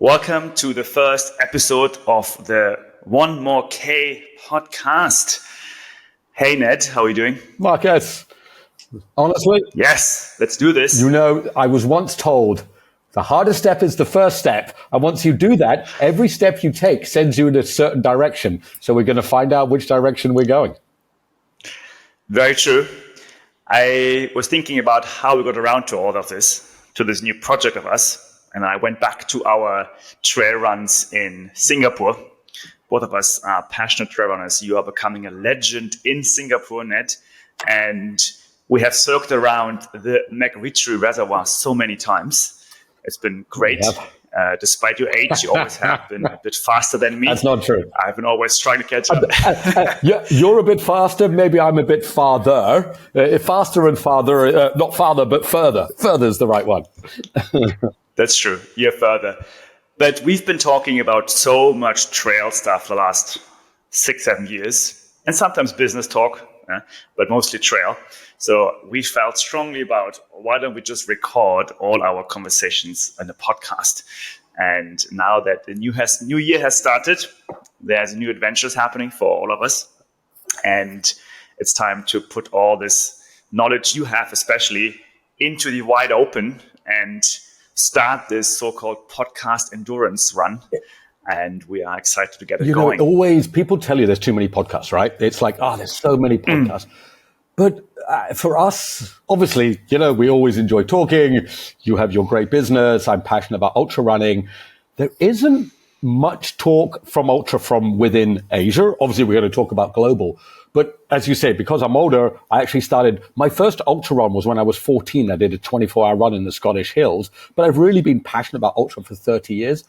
Welcome to the first episode of the One More K podcast. Hey Ned, how are you doing? Marcus, honestly, yes, let's do this. You know, I was once told the hardest step is the first step. And once you do that, every step you take sends you in a certain direction. So we're going to find out which direction we're going. Very true. I was thinking about how we got around to all of this, to this new project of us. And I went back to our trail runs in Singapore. Both of us are passionate trail runners. You are becoming a legend in Singapore, Ned. And we have circled around the McRitchie Reservoir so many times. It's been great. Despite your age, you always have been a bit faster than me. That's not true. I've been always trying to catch up. Yeah, you're a bit faster. Maybe I'm a bit farther. Faster and farther, not farther, but further. Further is the right one. That's true. You're further. But we've been talking about so much trail stuff the last 6-7 years, and sometimes business talk, but mostly trail. So we felt strongly about why don't we just record all our conversations in a podcast? And now that the new year has started, there's new adventures happening for all of us. And it's time to put all this knowledge you have, especially, into the wide open and start this so-called podcast endurance run. And we are excited to get it going. Always people tell you there's too many podcasts, right? It's like, there's so many podcasts. But for us, obviously, we always enjoy talking. You have your great business. I'm passionate about ultra running. There isn't much talk from ultra from within Asia. Obviously, we're going to talk about global. But as you say, because I'm older, I actually started, my first ultra run was when I was 14. I did a 24-hour run in the Scottish Hills. But I've really been passionate about ultra for 30 years.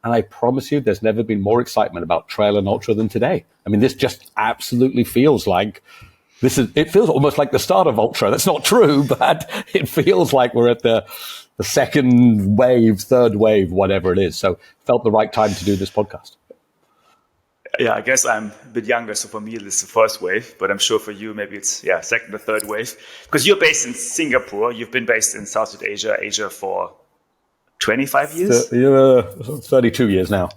And I promise you, there's never been more excitement about trail and ultra than today. I mean, this just absolutely feels like, it feels almost like the start of ultra. That's not true, but it feels like we're at the second wave, third wave, whatever it is. So felt the right time to do this podcast. Yeah, I guess I'm a bit younger, so for me this is the first wave, but I'm sure for you maybe it's second or third wave. Because you're based in Singapore, you've been based in Southeast Asia for 25 years? 32 years now.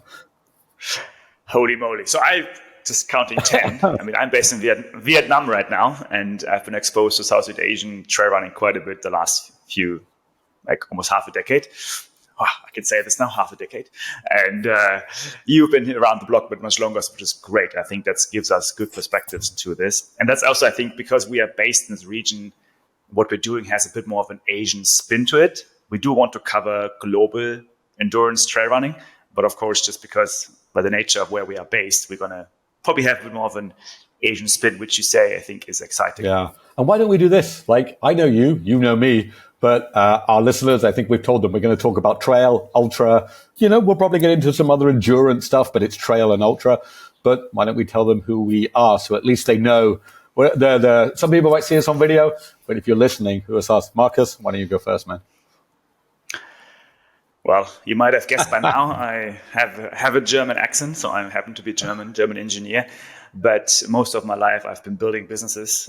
Holy moly. So I just counting 10. I mean, I'm based in Vietnam right now, and I've been exposed to Southeast Asian trail running quite a bit the last few, like almost half a decade. I can say this now, half a decade. And you've been around the block, but much longer, which is great. I think that gives us good perspectives to this. And that's also, I think, because we are based in this region, what we're doing has a bit more of an Asian spin to it. We do want to cover global endurance trail running, but of course, just because by the nature of where we are based, we're going to probably have a bit more of an Asian spin, which you say, I think, is exciting. Yeah. And why don't we do this? Like, I know you know me. But our listeners, I think we've told them we're going to talk about trail, ultra. We'll probably get into some other endurance stuff, but it's trail and ultra. But why don't we tell them who we are so at least they know. Some people might see us on video, but if you're listening, who is us? Marcus, why don't you go first, man? Well, you might have guessed by now, I have a German accent, so I happen to be German engineer. But most of my life, I've been building businesses,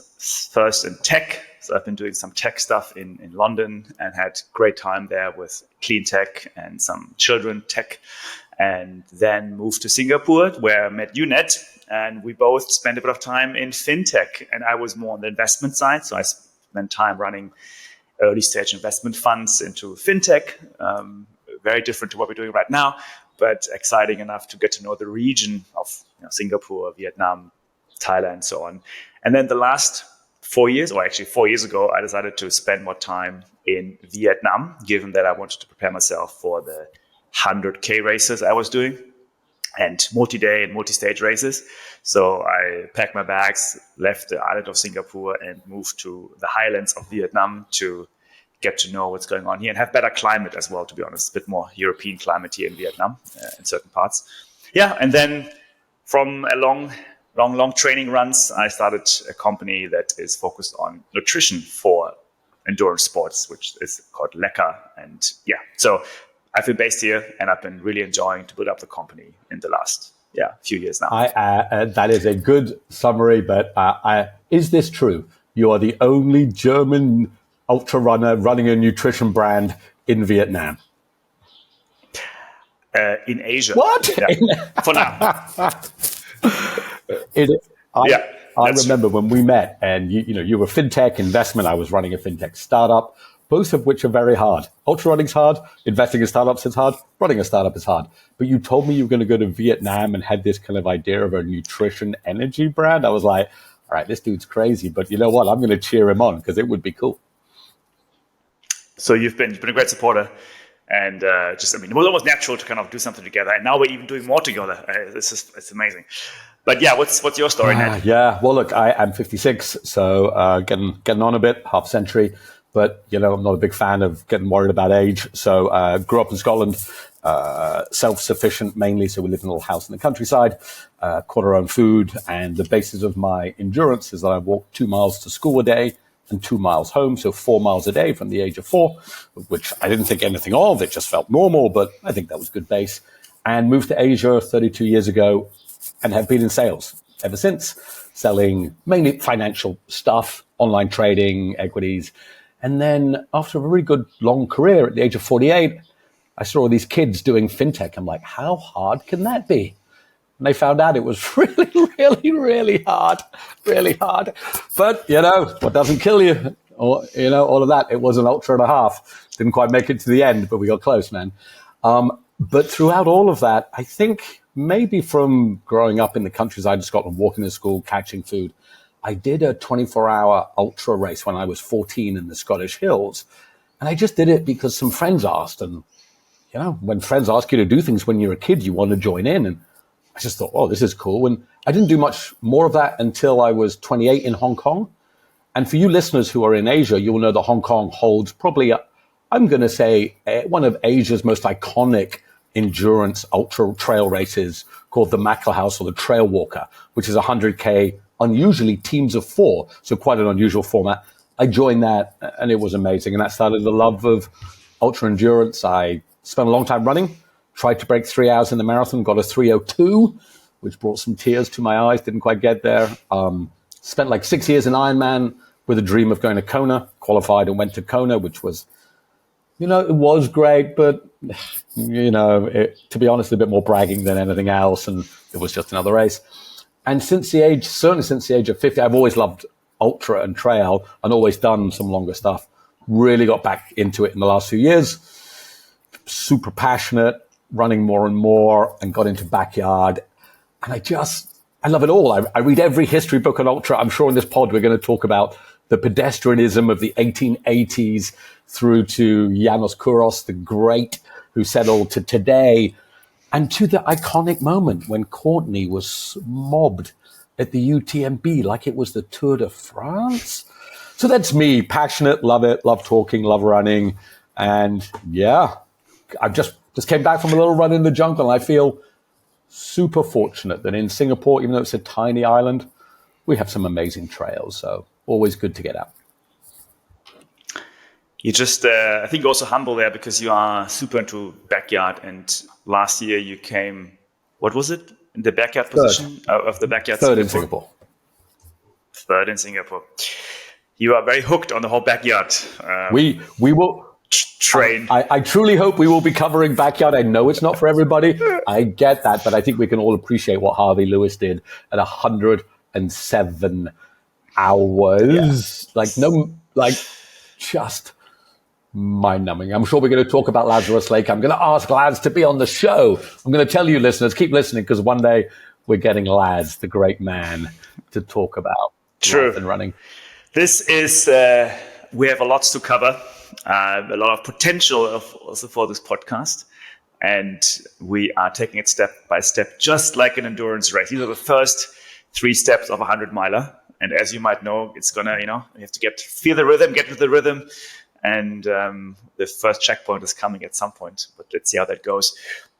first in tech. So I've been doing some tech stuff in London and had great time there with clean tech and some children tech. And then moved to Singapore, where I met you, Ned. And we both spent a bit of time in fintech. And I was more on the investment side. So I spent time running early stage investment funds into fintech. Very different to what we're doing right now, but exciting enough to get to know the region of Singapore, Vietnam, Thailand, and so on. And then the last 4 years, or actually 4 years ago, I decided to spend more time in Vietnam, given that I wanted to prepare myself for the 100K races I was doing and multi-day and multi-stage races. So I packed my bags, left the island of Singapore and moved to the highlands of Vietnam to get to know what's going on here and have better climate as well, to be honest, a bit more European climate here in Vietnam in certain parts. Yeah, and then from a long training runs, I started a company that is focused on nutrition for endurance sports, which is called Lecka. And so I've been based here and I've been really enjoying to build up the company in the last few years now. That is a good summary, but is this true? You are the only German ultra runner running a nutrition brand in Vietnam. In Asia. What? Yeah. For now. I remember when we met, and you were fintech investment. I was running a fintech startup, both of which are very hard. Ultra running's hard. Investing in startups is hard. Running a startup is hard. But you told me you were going to go to Vietnam and had this kind of idea of a nutrition energy brand. I was like, all right, this dude's crazy, but you know what? I'm going to cheer him on because it would be cool. So you've been a great supporter. And it was almost natural to kind of do something together. And now we're even doing more together. It's amazing. But yeah, what's your story, Ned? Yeah, well, look, I'm 56, so getting on a bit, half century. But, I'm not a big fan of getting worried about age. So grew up in Scotland, self-sufficient mainly. So we lived in a little house in the countryside, caught our own food. And the basis of my endurance is that I walked 2 miles to school a day and 2 miles home, so 4 miles a day from the age of 4, which I didn't think anything of. It just felt normal, but I think that was good base. And moved to Asia 32 years ago and have been in sales ever since, selling mainly financial stuff, online trading, equities. And then after a really good long career at the age of 48, I saw all these kids doing fintech. I'm like, how hard can that be? And they found out it was really, really, really hard. But, what doesn't kill you, or, all of that. It was an ultra and a half. Didn't quite make it to the end, but we got close, man. But throughout all of that, I think maybe from growing up in the countryside of Scotland, walking to school, catching food, I did a 24-hour ultra race when I was 14 in the Scottish Hills. And I just did it because some friends asked. And, when friends ask you to do things when you're a kid, you want to join in. And I just thought, oh, this is cool. And I didn't do much more of that until I was 28 in Hong Kong. And for you listeners who are in Asia, you'll know that Hong Kong holds probably, I'm going to say, one of Asia's most iconic endurance ultra trail races called the Mackerel House or the Trail Walker, which is 100K, unusually teams of 4. So quite an unusual format. I joined that and it was amazing. And that started the love of ultra endurance. I spent a long time running. Tried to break 3 hours in the marathon, got a 3:02, which brought some tears to my eyes. Didn't quite get there. Spent like 6 years in Ironman with a dream of going to Kona. Qualified and went to Kona, which was, it was great, but, to be honest, a bit more bragging than anything else. And it was just another race. And certainly since the age of 50, I've always loved ultra and trail and always done some longer stuff. Really got back into it in the last few years. Super passionate. Running more and more, and got into backyard. And I love it all. I read every history book on ultra. I'm sure in this pod, we're going to talk about the pedestrianism of the 1880s through to Janos Kouros, the great, who settled to today, and to the iconic moment when Courtney was mobbed at the UTMB like it was the Tour de France. So that's me, passionate, love it, love talking, love running. And yeah, I've just came back from a little run in the jungle, and I feel super fortunate that in Singapore, even though it's a tiny island, we have some amazing trails. So always good to get out. You just, I think you're also humble there because you are super into backyard. And last year you came, what was it? In the backyard position of the backyard? Third in Singapore. Third in Singapore. You are very hooked on the whole backyard. We will train. I truly hope we will be covering backyard. I know it's not for everybody. I get that, but I think we can all appreciate what Harvey Lewis did at 107 hours. Yeah. Just mind-numbing. I'm sure we're going to talk about Lazarus Lake. I'm going to ask Laz to be on the show. I'm going to tell you, listeners, keep listening, because one day we're getting Laz, the great man, to talk about life and running. This is, we have a lot to cover. A lot of potential also for this podcast, and we are taking it step by step, just like an endurance race. These are the first 3 steps of a 100-miler, and as you might know, it's gonna, you have to feel the rhythm, get with the rhythm, and the first checkpoint is coming at some point. But let's see how that goes.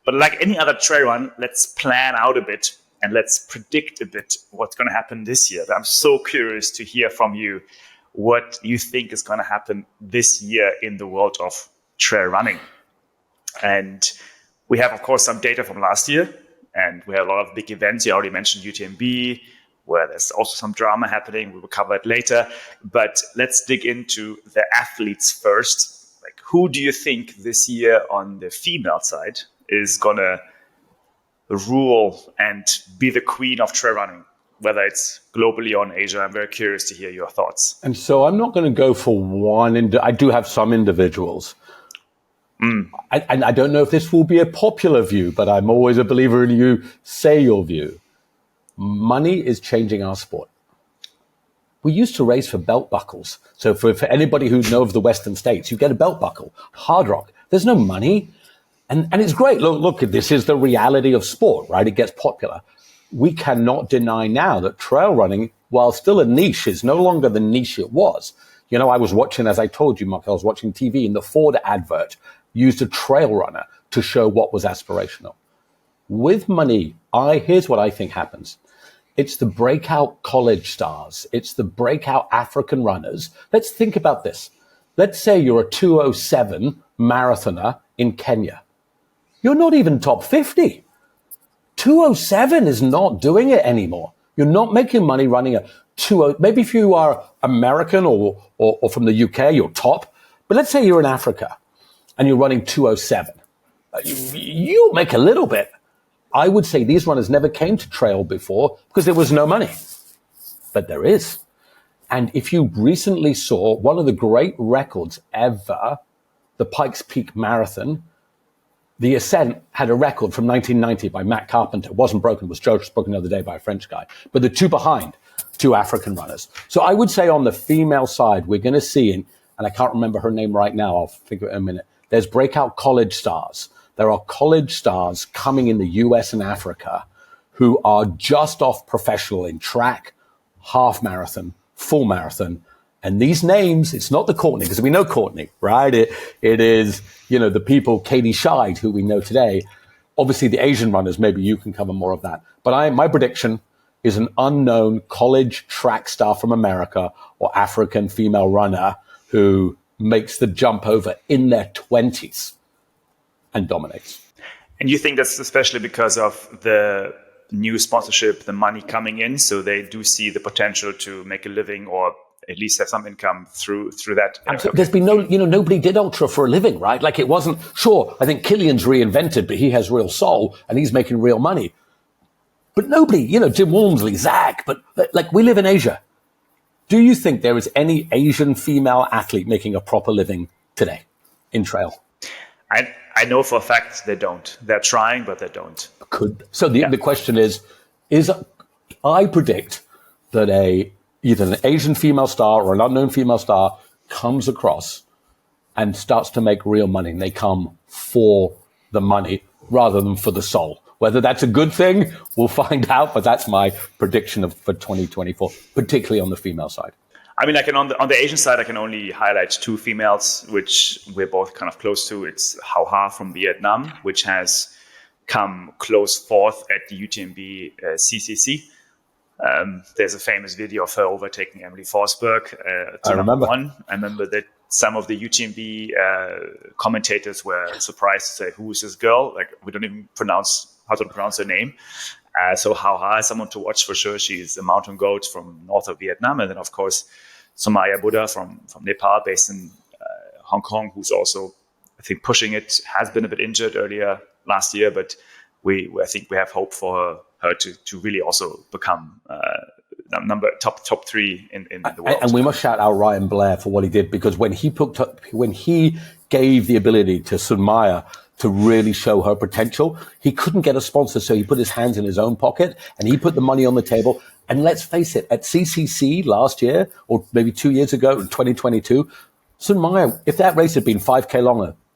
But like any other trail run, let's plan out a bit and let's predict a bit what's going to happen this year. I'm so curious to hear from you what you think is going to happen this year in the world of trail running. And we have, of course, some data from last year, and we have a lot of big events. You already mentioned UTMB, where there's also some drama happening. We will cover it later. But let's dig into the athletes first. Like, who do you think this year on the female side is going to rule and be the queen of trail running, whether it's globally or in Asia? I'm very curious to hear your thoughts. And so I'm not going to go for one. I do have some individuals. And I don't know if this will be a popular view, but I'm always a believer in you say your view. Money is changing our sport. We used to race for belt buckles. So for anybody who knows of the Western states, you get a belt buckle. Hard rock, there's no money. And it's great. Look, this is the reality of sport, right? It gets popular. We cannot deny now that trail running, while still a niche, is no longer the niche it was. You know, I was watching, as I told you, Mark, I was watching TV, and the Ford advert used a trail runner to show what was aspirational. With money, here's what I think happens. It's the breakout college stars. It's the breakout African runners. Let's think about this. Let's say you're a 2:07 marathoner in Kenya. You're not even top 50. 2:07 is not doing it anymore. You're not making money running a 2:0. Maybe if you are American or from the UK, you're top. But let's say you're in Africa and you're running 2:07. You'll make a little bit. I would say these runners never came to trail before because there was no money. But there is. And if you recently saw one of the great records ever, the Pikes Peak Marathon, the Ascent had a record from 1990 by Matt Carpenter. It wasn't broken. It was just broken the other day by a French guy. But the two behind, two African runners. So I would say on the female side, we're going to see, and I can't remember her name right now. I'll figure it in a minute. There's breakout college stars. There are college stars coming in the US and Africa who are just off professional in track, half marathon, full marathon. And these names, it's not the Courtney, because we know Courtney, right? It is, the people, Katie Scheid, who we know today. Obviously, the Asian runners, maybe you can cover more of that. But my prediction is an unknown college track star from America or African female runner who makes the jump over in their 20s and dominates. And you think that's especially because of the new sponsorship, the money coming in, so they do see the potential to make a living or at least have some income through that. There's been nobody did ultra for a living, right? Like it wasn't, sure, I think Killian's reinvented, but he has real soul and he's making real money. But nobody, Jim Walmsley, Zach, but like we live in Asia. Do you think there is any Asian female athlete making a proper living today in trail? I know for a fact they don't. They're trying, but they don't. So the question is I predict that either an Asian female star or an unknown female star comes across and starts to make real money. And they come for the money rather than for the soul. Whether that's a good thing, we'll find out. But that's my prediction for 2024, particularly on the female side. I mean, on the Asian side, I can only highlight two females, which we're both kind of close to. It's Hao Ha from Vietnam, which has come close fourth at the UTMB CCC. There's a famous video of her overtaking Emily Forsberg to number one. I remember that some of the UTMB commentators were surprised to say, "Who is this girl?" Like, we don't even how to pronounce her name. So Hao Ha is someone to watch for sure. She's a mountain goat from north of Vietnam. And then, of course, Somaya Buddha from Nepal, based in Hong Kong, who's also, I think, pushing it, has been a bit injured earlier last year. But I think we have hope for her to really also become top three in the world. And we must shout out Ryan Blair for what he did, because when he gave the ability to Somaya to really show her potential, he couldn't get a sponsor, so he put his hands in his own pocket and he put the money on the table. And let's face it, at CCC last year, or maybe 2 years ago in 2022, Somaya, if that race had been 5K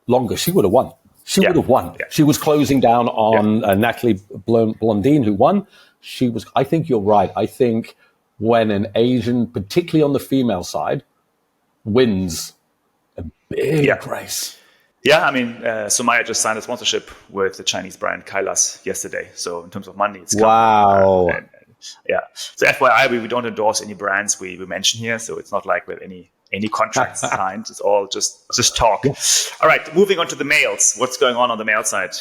longer, she would have won. She would have won. Yeah. She was closing down on Natalie Blondin, who won. I think you're right. I think when an Asian, particularly on the female side, wins a big race. Yeah, I mean, Somaya just signed a sponsorship with the Chinese brand Kailas yesterday. So in terms of money, it's wow. So FYI, we don't endorse any brands we mention here. So it's not like we have any contracts signed. It's all just talk. Yeah. All right, moving on to the males. What's going on the male side?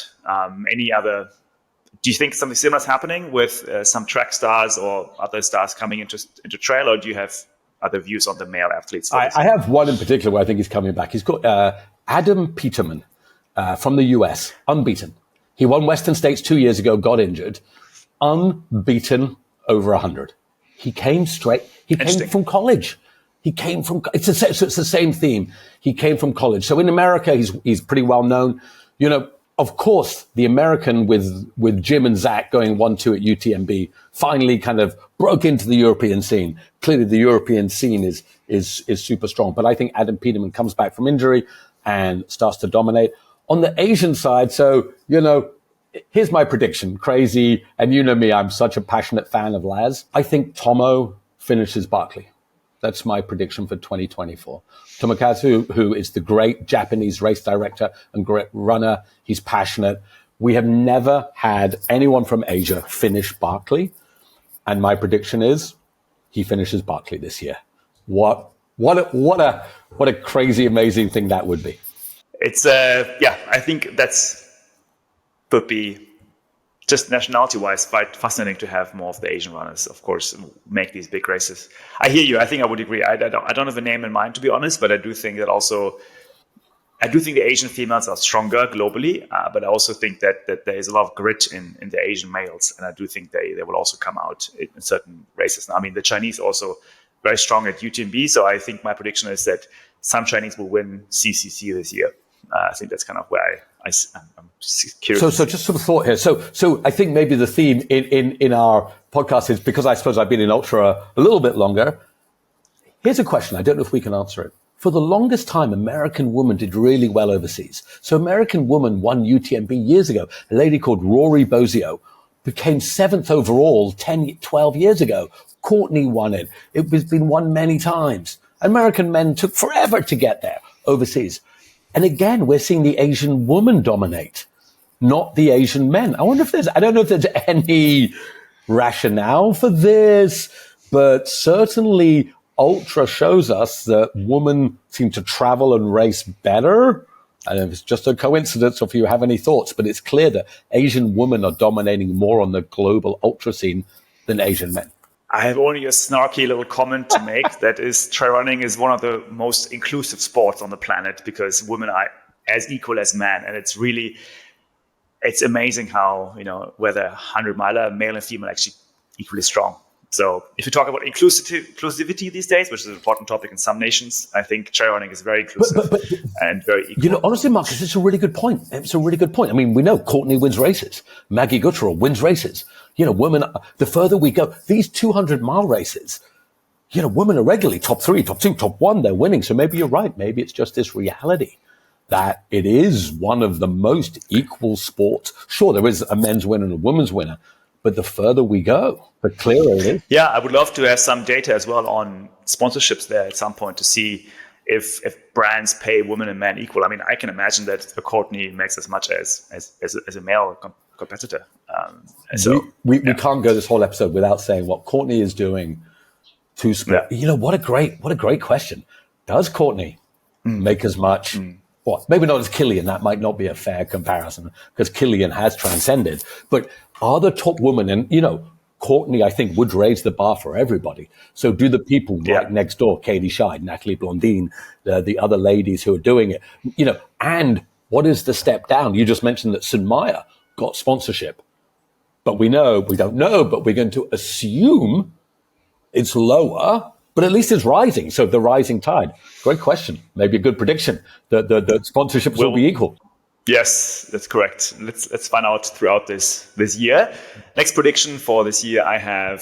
Do you think something similar is happening with some track stars or other stars coming into trail, or do you have other views on the male athletes? I have one in particular where I think he's coming back. He's got Adam Peterman from the US, unbeaten. He won Western States 2 years ago, got injured, unbeaten over 100. He came from college. It's the same theme. He came from college. So in America, he's pretty well known. You know, of course, the American with Jim and Zach going 1-2 at UTMB finally kind of broke into the European scene. Clearly, the European scene is super strong. But I think Adam Peterman comes back from injury and starts to dominate. On the Asian side, so, you know, here's my prediction. Crazy. And you know me, I'm such a passionate fan of Laz. I think Tomo finishes Barkley. That's my prediction for 2024. Tomokazu, who is the great Japanese race director and great runner, he's passionate. We have never had anyone from Asia finish Barkley. And my prediction is he finishes Barkley this year. What a crazy, amazing thing that would be. It's, I think would be just nationality-wise quite fascinating to have more of the Asian runners, of course, make these big races. I hear you. I think I would agree. I don't have a name in mind, to be honest, but I do think that also, I do think the Asian females are stronger globally, but I also think that there is a lot of grit in the Asian males, and I do think they will also come out in certain races. Now, I mean, the Chinese also very strong at UTMB, so I think my prediction is that some Chinese will win CCC this year. I think that's kind of where I'm curious. So just sort of thought here. So I think maybe the theme in our podcast is, because I suppose I've been in ultra a little bit longer. Here's a question. I don't know if we can answer it. For the longest time, American women did really well overseas. So American woman won UTMB years ago. A lady called Rory Bozio became 7th overall 12 years ago. Courtney won it. It has been won many times. American men took forever to get there overseas. And again, we're seeing the Asian woman dominate, not the Asian men. I don't know if there's any rationale for this, but certainly ultra shows us that women seem to travel and race better. I don't know if it's just a coincidence or if you have any thoughts, but it's clear that Asian women are dominating more on the global ultra scene than Asian men. I have only a snarky little comment to make. That is, trail running is one of the most inclusive sports on the planet because women are as equal as men. And it's amazing how, you know, whether 100 miler, male and female, actually equally strong. So if you talk about inclusivity these days, which is an important topic in some nations, I think trail running is very inclusive and very equal. You know, honestly, Marcus, it's a really good point. It's a really good point. I mean, we know Courtney wins races. Maggie Gutterall wins races. You know, women, the further we go, these 200-mile races, you know, women are regularly top 3, top 2, top 1, they're winning. So maybe you're right. Maybe it's just this reality that it is one of the most equal sports. Sure, there is a men's winner and a women's winner, but the further we go, the clearer it is. Yeah, I would love to have some data as well on sponsorships there at some point to see if brands pay women and men equal. I mean, I can imagine that a Courtney makes as much as a male competitor. We can't go this whole episode without saying what Courtney is doing to sport. Yeah. You know, what a great question. Does Courtney make as much? Well, maybe not as Killian. That might not be a fair comparison because Killian has transcended. But are the top women, and you know, Courtney, I think, would raise the bar for everybody. So do the people right next door, Katie Scheid, Natalie Blondin, the other ladies who are doing it, you know, and what is the step down? You just mentioned that St. Maya got sponsorship, but we don't know, but we're going to assume it's lower, but at least it's rising. So the rising tide. Great question. Maybe a good prediction that the sponsorships will be equal. Yes, that's correct. Let's find out throughout this year. Next prediction for this year, I have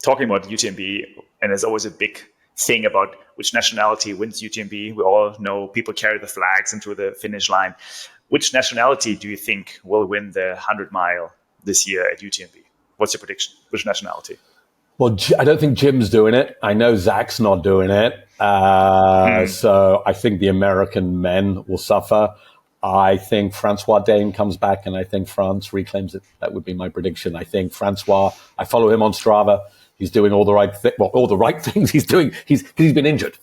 talking about UTMB, and there's always a big thing about which nationality wins UTMB. We all know people carry the flags into the finish line. Which nationality do you think will win the 100-mile this year at UTMB? What's your prediction? Which nationality? Well, I don't think Jim's doing it. I know Zach's not doing it. So I think the American men will suffer. I think Francois Dane comes back, and I think France reclaims it. That would be my prediction. I think Francois, I follow him on Strava. He's doing all the right things he's doing. He's been injured.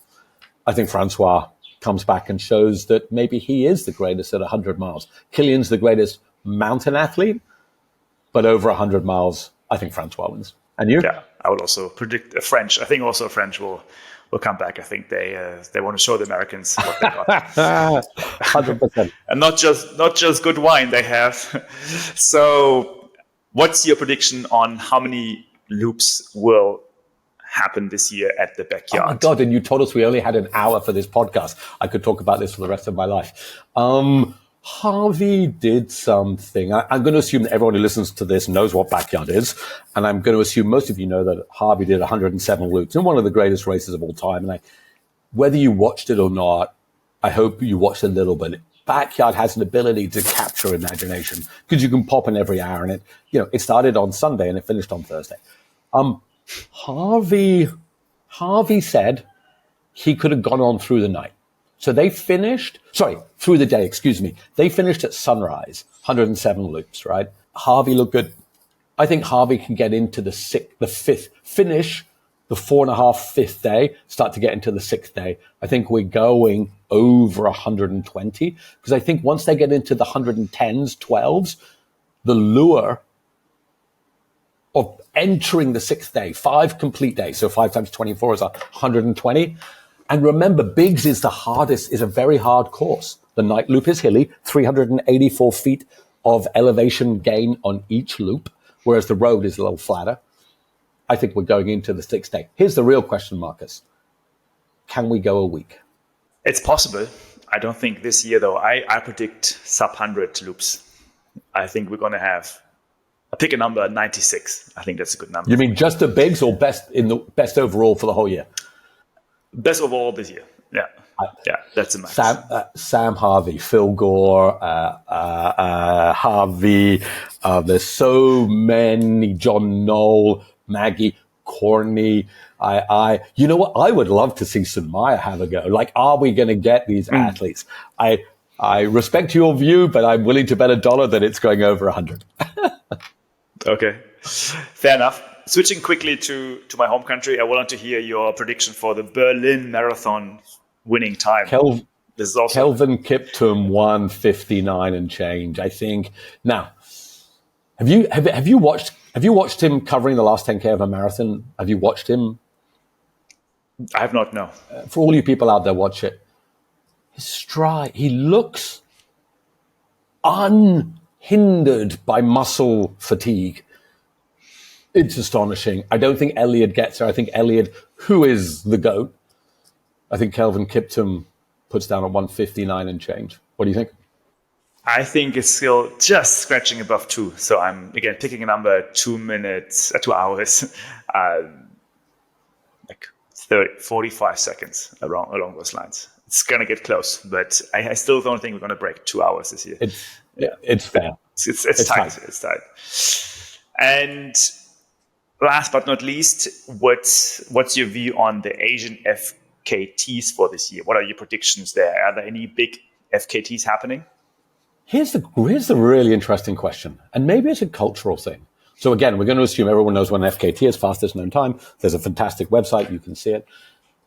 I think Francois comes back and shows that maybe he is the greatest at 100 miles. Killian's the greatest mountain athlete, but over 100 miles, I think Francois wins. And you? Yeah, I would also predict a French. I think also a French will will come back. I think they want to show the Americans what they got. 100%. And not just good wine they have. So what's your prediction on how many loops will happen this year at the backyard? Oh my God, and you told us we only had an hour for this podcast. I could talk about this for the rest of my life. Harvey did something. I'm going to assume that everyone who listens to this knows what backyard is. And I'm going to assume most of you know that Harvey did 107 loops in one of the greatest races of all time. And whether you watched it or not, I hope you watched a little bit. Backyard has an ability to capture imagination because you can pop in every hour. And it started on Sunday and it finished on Thursday. Harvey said he could have gone on through the night. So through the day, excuse me. They finished at sunrise, 107 loops, right? Harvey looked good. I think Harvey can get into the fifth, finish the 4.5 fifth day, start to get into the 6th day. I think we're going over 120 because I think once they get into the 110s, 12s, the lure of entering the 6th day, 5 complete days. So 5 times 24 is 120. And remember, Biggs is a very hard course. The night loop is hilly, 384 feet of elevation gain on each loop, whereas the road is a little flatter. I think we're going into the 6th day. Here's the real question, Marcus. Can we go a week? It's possible. I don't think this year, though. I predict sub 100 loops. I think we're going to have, I pick a number, 96. I think that's a good number. You mean just the Biggs or best overall for the whole year? Best overall this year. Yeah. Yeah, that's a max. Sam Harvey, Phil Gore, Harvey. There's so many. John Knoll, Maggie, Corney. You know what? I would love to see St. Meyer have a go. Like, are we going to get these athletes? I respect your view, but I'm willing to bet $1 that it's going over 100. Okay, fair enough. Switching quickly to my home country, I wanted to hear your prediction for the Berlin Marathon winning time. This is also Kelvin Kiptum 1:59 and change, I think. Now, have you watched him covering the last 10K of a marathon? Have you watched him? I have not, no. For all you people out there, watch it. His stride, he looks unhindered by muscle fatigue. It's astonishing. I don't think Elliot gets there. I think Elliot, who is the GOAT, I think Kelvin Kiptum puts down at 1:59 and change. What do you think? I think it's still just scratching above 2. So I'm, again, picking a number 2 hours, like 45 seconds along those lines. It's going to get close, but I still don't think we're going to break 2 hours this year. It's fair. It's tight. It's tight. And last but not least, what's your view on the Asian FKTs for this year? What are your predictions there? Are there any big FKTs happening? Here's the really interesting question, and maybe it's a cultural thing. So again, we're going to assume everyone knows what an FKT is, fastest known time. There's a fantastic website, you can see it.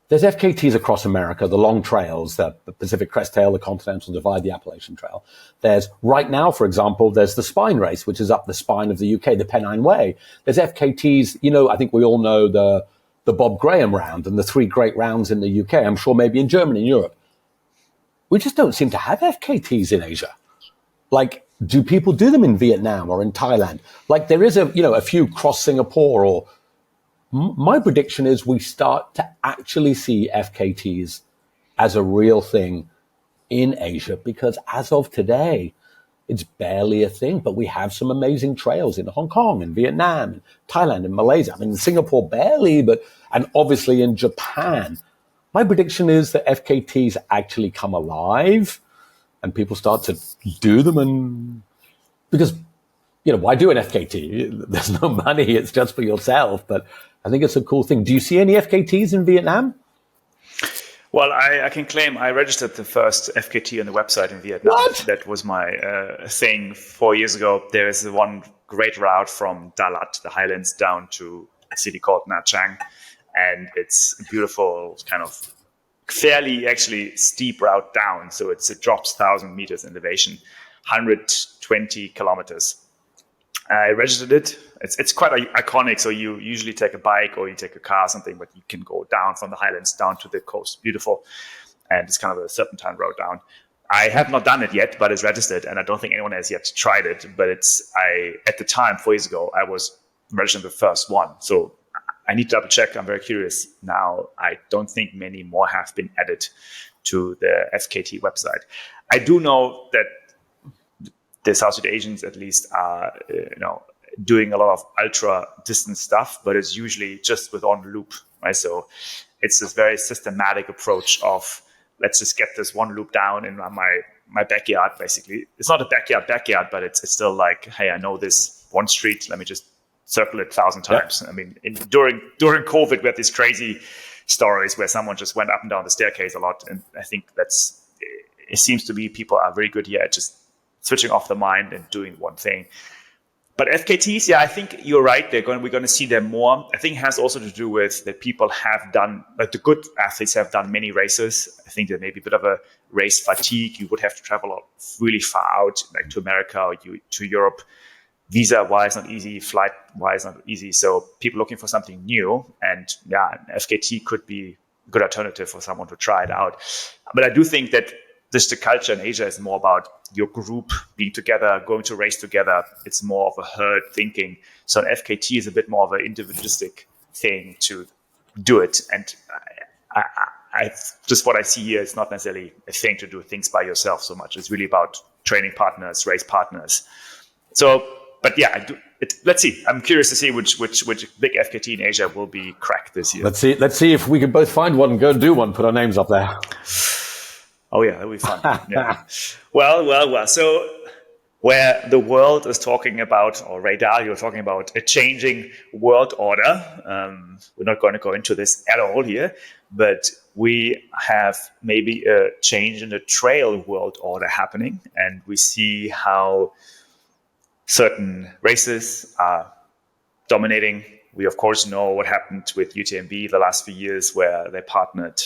There's FKTs across America, the long trails, the Pacific Crest Trail, the Continental Divide, the Appalachian Trail. There's, right now, for example, there's the Spine Race, which is up the spine of the UK, the Pennine Way. There's FKTs, I think we all know the Bob Graham round and the 3 great rounds in the UK. I'm sure maybe in Germany and Europe. We just don't seem to have FKTs in Asia. Like, do people do them in Vietnam or in Thailand? Like, there is a few cross Singapore or... My prediction is we start to actually see FKTs as a real thing in Asia, because as of today, it's barely a thing. But we have some amazing trails in Hong Kong and Vietnam and Thailand and Malaysia. I mean, in Singapore barely, and obviously in Japan. My prediction is that FKTs actually come alive and people start to do them, and because why do an FKT? There's no money. It's just for yourself. But I think it's a cool thing. Do you see any FKTs in Vietnam? Well, I can claim I registered the first FKT on the website in Vietnam. What? That was my thing 4 years ago. There is one great route from Dalat, the highlands, down to a city called Nha Trang. And it's a beautiful kind of fairly actually steep route down. So it drops 1,000 meters in elevation, 120 kilometers. I registered it. It's quite iconic. So you usually take a bike or you take a car or something, but you can go down from the highlands down to the coast. Beautiful. And it's kind of a serpentine road down. I have not done it yet, but it's registered, and I don't think anyone has yet tried it. But at the time, 4 years ago, I was registered the first one. So I need to double check. I'm very curious now. I don't think many more have been added to the FKT website. I do know that the Southeast Asians, at least, are doing a lot of ultra distance stuff, but it's usually just with on loop, right? So it's this very systematic approach of let's just get this one loop down in my backyard. Basically, it's not a backyard, but it's still like, hey, I know this one street. Let me just circle it 1,000 times. Yeah. I mean, during COVID, we had these crazy stories where someone just went up and down the staircase a lot, and I think it seems to be people are very good here at just switching off the mind and doing one thing. But FKTs, yeah, I think you're right. We're going to see them more. I think it has also to do with that people have done, like the good athletes have done many races. I think there may be a bit of a race fatigue. You would have to travel really far out, like to America or to Europe. Visa-wise, not easy. Flight-wise, not easy. So people looking for something new. And yeah, an FKT could be a good alternative for someone to try it out. But I do think that just the culture in Asia is more about your group being together, going to race together. It's more of a herd thinking. So an FKT is a bit more of an individualistic thing to do it. And I just what I see here is not necessarily a thing to do things by yourself so much. It's really about training partners, race partners. So, but yeah, let's see. I'm curious to see which big FKT in Asia will be cracked this year. Let's see if we can both find one and go and do one. Put our names up there. Oh yeah, that'll be fun. Yeah. Well. So where the world is talking about, or Radar, you're talking about a changing world order. We're not going to go into this at all here, but we have maybe a change in the trail world order happening, and we see how certain races are dominating. We of course know what happened with UTMB the last few years, where they partnered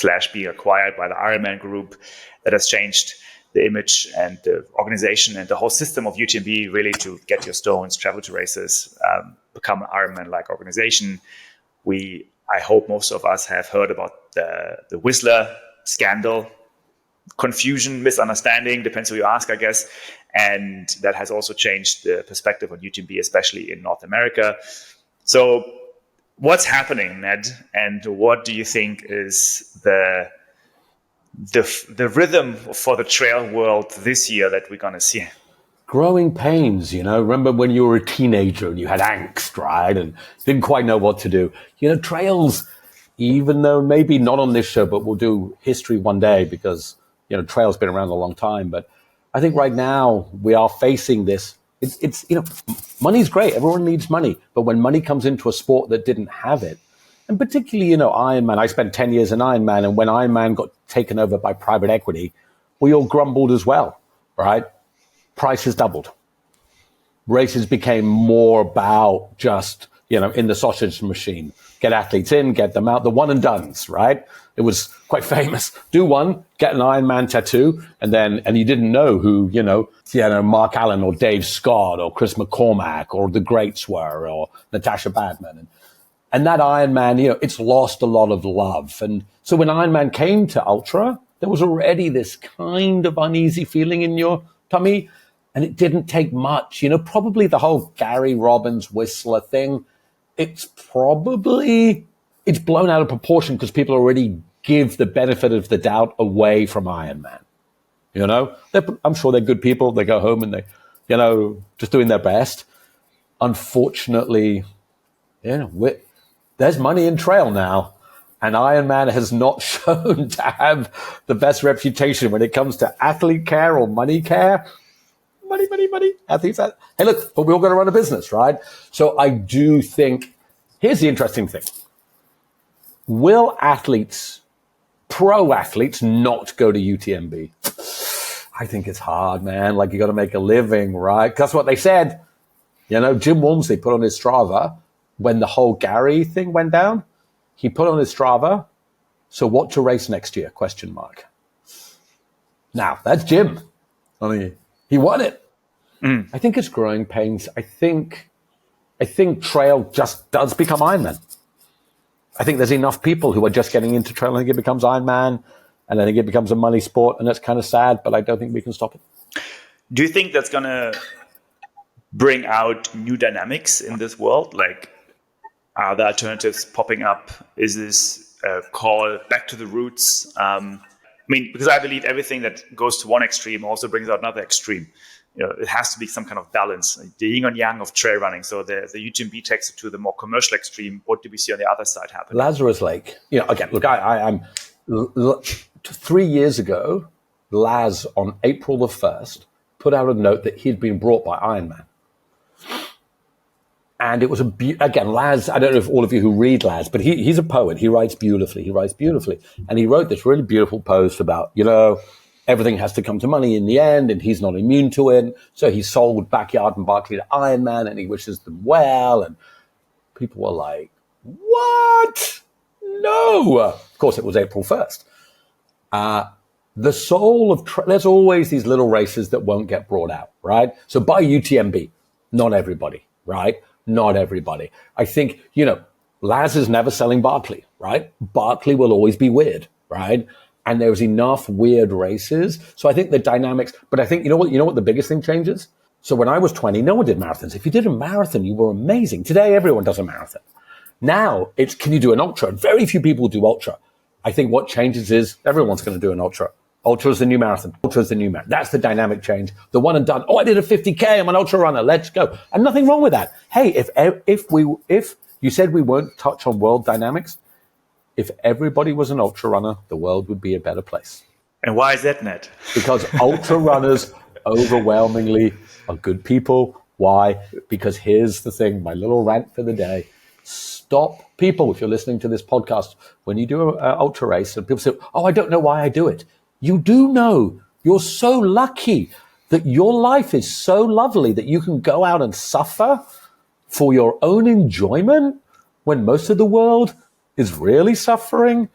/ being acquired by the Ironman group. That has changed the image and the organization and the whole system of UTMB, really, to get your stones, travel to races, become an Ironman-like organization. I hope most of us have heard about the Whistler scandal, confusion, misunderstanding, depends who you ask, I guess. And that has also changed the perspective on UTMB, especially in North America. So what's happening, Ned? And what do you think is the rhythm for the trail world this year that we're going to see? Growing pains, Remember when you were a teenager and you had angst, right? And didn't quite know what to do. Trails, even though maybe not on this show, but we'll do history one day because, trail's been around a long time. But I think right now we are facing this. It's money's great. Everyone needs money. But when money comes into a sport that didn't have it, and particularly, Ironman, I spent 10 years in Ironman, and when Ironman got taken over by private equity, we all grumbled as well, right? Prices doubled. Races became more about just, in the sausage machine. Get athletes in, get them out, the one and dones, right? It was quite famous. Do one, get an Ironman tattoo, and you didn't know who, Mark Allen or Dave Scott or Chris McCormack or the greats were, or Natasha Badman. And that Ironman, it's lost a lot of love. And so when Ironman came to Ultra, there was already this kind of uneasy feeling in your tummy, and it didn't take much. Probably the whole Gary Robbins Whistler thing, it's blown out of proportion because people already give the benefit of the doubt away from Ironman. I'm sure they're good people. They go home and they, just doing their best. Unfortunately, there's money in trail now, and Ironman has not shown to have the best reputation when it comes to athlete care or money care. Money. Athletes. Hey, look, but we all got to run a business, right? So I do think, here's the interesting thing. Will pro athletes not go to UTMB? I think it's hard, man. Like, you got to make a living, right? That's what they said. Jim Walmsley put on his Strava when the whole Gary thing went down. He put on his Strava, so what to race next year? ? Now, that's Jim. I mean, he won it. I think it's growing pains. I think trail just does become Ironman. I think there's enough people who are just getting into trail. I think it becomes Ironman, and I think it becomes a money sport, and that's kind of sad, but I don't think we can stop it. Do you think that's going to bring out new dynamics in this world? Like, are there alternatives popping up? Is this a call back to the roots? Because I believe everything that goes to one extreme also brings out another extreme. It has to be some kind of balance, the yin and yang of trail running. So the UTMB takes it to the more commercial extreme. What do we see on the other side happen? Lazarus Lake. Again, look, I'm 3 years ago, Laz on April the 1st put out a note that he'd been brought by Ironman. And it was again, Laz, I don't know if all of you who read Laz, but he's a poet. He writes beautifully. And he wrote this really beautiful post about, everything has to come to money in the end, and he's not immune to it. So he sold Backyard and Barkley to Ironman, and he wishes them well. And people were like, what? No. Of course, it was April 1st. The soul of there's always these little races that won't get brought out, right? So by UTMB, not everybody, right? Not everybody. I think, Laz is never selling Barkley, right? Barkley will always be weird, right? And there's enough weird races. So I think the dynamics, but I think, you know what the biggest thing changes? So when I was 20, no one did marathons. If you did a marathon, you were amazing. Today, everyone does a marathon. Now it's, can you do an ultra? Very few people do ultra. I think what changes is everyone's going to do an ultra. Ultra is the new marathon. Ultra is the new marathon. That's the dynamic change. The one and done. Oh, I did a 50K. I'm an ultra runner. Let's go. And nothing wrong with that. Hey, if you said we won't touch on world dynamics, if everybody was an ultra runner, the world would be a better place. And why is that, Ned? Because ultra runners overwhelmingly are good people. Why? Because here's the thing, my little rant for the day. Stop people, if you're listening to this podcast, when you do an ultra race and people say, oh, I don't know why I do it. You do know. You're so lucky that your life is so lovely that you can go out and suffer for your own enjoyment when most of the world is really suffering.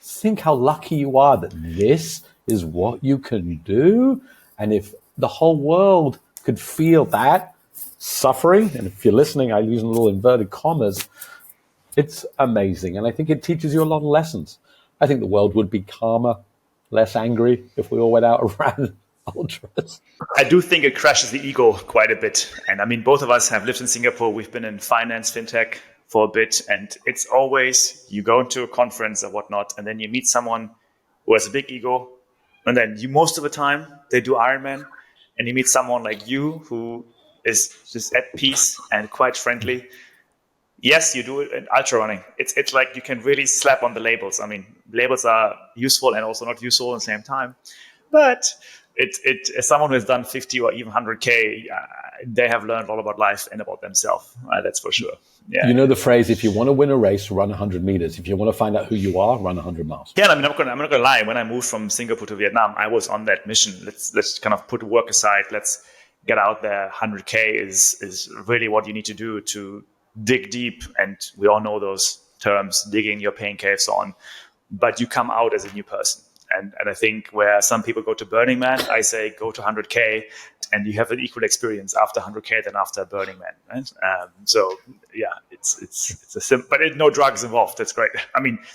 Think how lucky you are that this is what you can do. And if the whole world could feel that suffering, and if you're listening, I use a little inverted commas, it's amazing. And I think it teaches you a lot of lessons. I think the world would be calmer, less angry if we all went out and ran ultras. I do think it crashes the ego quite a bit. And both of us have lived in Singapore. We've been in finance, fintech for a bit. And it's always, you go into a conference or whatnot, and then you meet someone who has a big ego. And then most of the time, they do Ironman. And you meet someone like you who is just at peace and quite friendly. Yes, you do it in ultra running. It's like you can really slap on the labels. Labels are useful and also not useful at the same time. But as someone who has done 50 or even 100K, they have learned all about life and about themselves. That's for sure. Yeah. You know the phrase, if you want to win a race, run 100 meters. If you want to find out who you are, run 100 miles. Yeah, I'm not going to lie. When I moved from Singapore to Vietnam, I was on that mission. Let's kind of put work aside. Let's get out there. 100K is really what you need to do to dig deep. And we all know those terms, digging your pain cave, so on. But you come out as a new person. And I think where some people go to Burning Man, I say go to 100K and you have an equal experience after 100K than after Burning Man. Right? So yeah, it's a simple, but no drugs involved. That's great.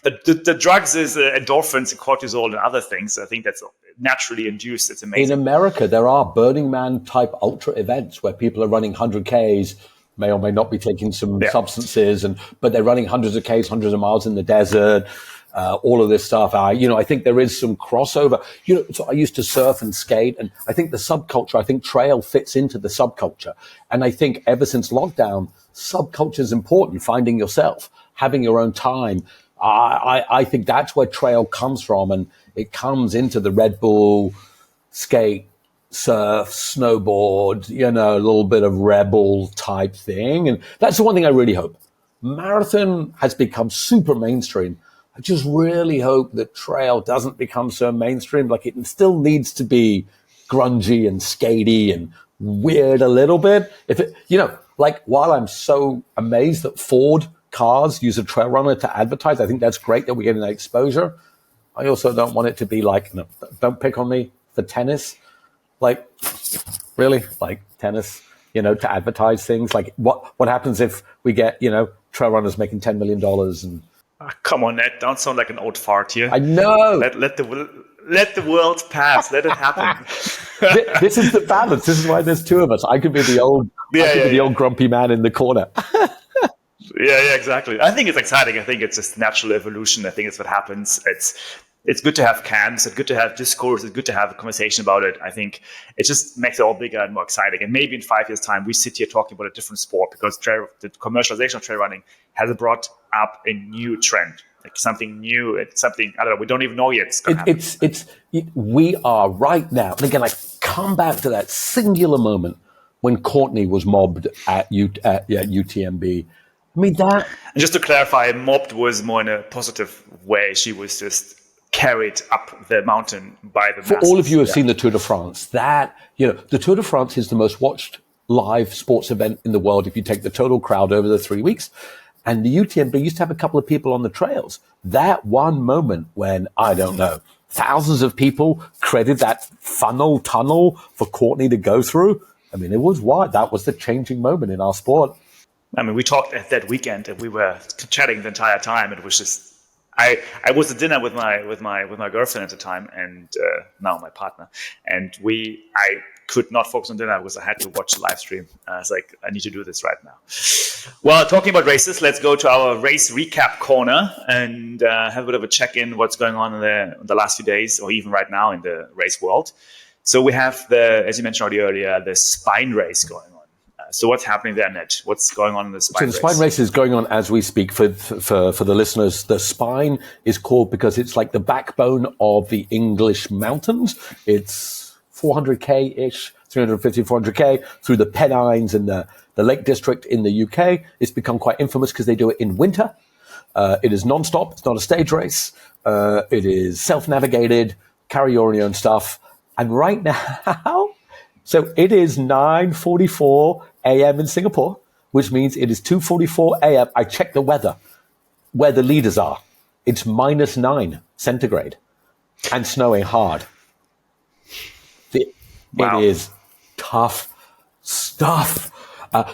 The drugs is endorphins and cortisol and other things. I think that's naturally induced. It's amazing. In America, there are Burning Man type ultra events where people are running 100Ks, may or may not be taking some substances, but they're running hundreds of Ks, hundreds of miles in the desert. All of this stuff. I think there is some crossover. So I used to surf and skate, and I think the subculture, I think trail fits into the subculture. And I think ever since lockdown, subculture is important, finding yourself, having your own time. I think that's where trail comes from, and it comes into the Red Bull, skate, surf, snowboard, a little bit of rebel type thing. And that's the one thing I really hope. Marathon has become super mainstream. I just really hope that trail doesn't become so mainstream. Like, it still needs to be grungy and skatey and weird a little bit. If it, while I'm so amazed that Ford cars use a trail runner to advertise, I think that's great that we're getting that exposure. I also don't want it to be like, don't pick on me for tennis. Like, really, like tennis, to advertise things? Like what happens if we get, trail runners making $10 million and Come on, Ned. Don't sound like an old fart here. I know. Let the world pass. Let it happen. This is the balance. This is why there's two of us. I could be the old old grumpy man in the corner. Yeah, exactly. I think it's exciting. I think it's just natural evolution. I think it's what happens. It's good to have camps. It's good to have discourse. It's good to have a conversation about it. I think it just makes it all bigger and more exciting. And maybe in 5 years' time, we sit here talking about a different sport because the commercialization of trail running has brought up a new trend, like something new. It's something, I don't know, we don't even know yet. We are right now. And again, I come back to that singular moment when Courtney was mobbed at UTMB. I mean, that. And just to clarify, mobbed was more in a positive way. She was just carried up the mountain by the masses. For all of you who have seen the Tour de France, the Tour de France is the most watched live sports event in the world if you take the total crowd over the 3 weeks. And the UTMB used to have a couple of people on the trails. That one moment when, I don't know, thousands of people credit that tunnel for Courtney to go through. I mean, it was wild. That was the changing moment in our sport. I mean, we talked at that weekend and we were chatting the entire time. It was just, I was at dinner with my girlfriend at the time and now my partner, and I could not focus on dinner because I had to watch the live stream. I was like, I need to do this right now. Well, talking about races, let's go to our race recap corner and have a bit of a check-in what's going on in the last few days or even right now in the race world. So we have as you mentioned already earlier, the Spine race going on. So what's happening there, Ned? What's going on in the Spine race? So the Spine race is going on as we speak. For the listeners, the Spine is called because it's like the backbone of the English mountains. It's 400k-ish, 350, 400k through the Pennines and the Lake District in the UK. It's become quite infamous because they do it in winter. It is non-stop. It's not a stage race. It is self-navigated, carry your own stuff. And right now, so it is 9:44 a.m. in Singapore, which means it is 2:44 a.m. I checked the weather, where the leaders are. It's -9 centigrade and snowing hard. Wow. It is tough stuff.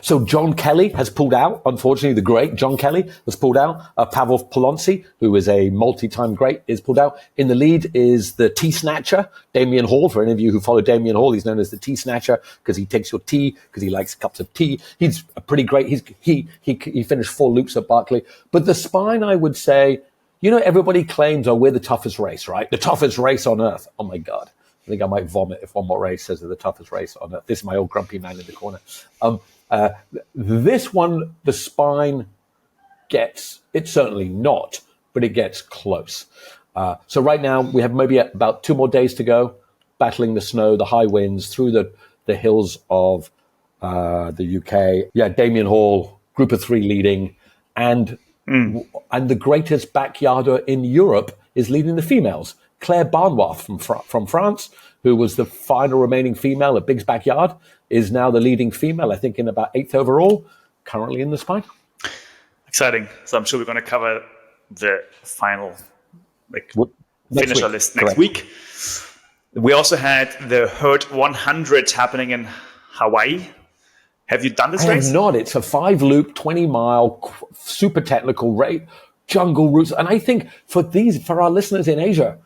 So John Kelly has pulled out. Unfortunately, the great John Kelly has pulled out. Pavel Polonci, who is a multi-time great, is pulled out. In the lead is the tea snatcher, Damien Hall. For any of you who follow Damien Hall, he's known as the tea snatcher because he takes your tea, because he likes cups of tea. He's pretty great. He finished 4 loops at Barkley. But the Spine, I would say, everybody claims, we're the toughest race, right? The toughest race on earth. Oh my God. I think I might vomit if one more race says they're the toughest race on earth. This is my old grumpy man in the corner. This one, the Spine it's certainly not, but it gets close. So right now we have maybe about 2 more days to go, battling the snow, the high winds through the hills of the UK. Yeah, Damien Hall, group of 3 leading, and the greatest backyarder in Europe is leading the females. Claire Barnois from France, who was the final remaining female at Big's Backyard, is now the leading female, I think, in about 8th overall, currently in the Spine. Exciting. So I'm sure we're going to cover the final finisher list next week. We also had the Herd 100 happening in Hawaii. Have you done this race? I have not. It's a 5-loop, 20-mile, super technical race, jungle routes. And I think for our listeners in Asia,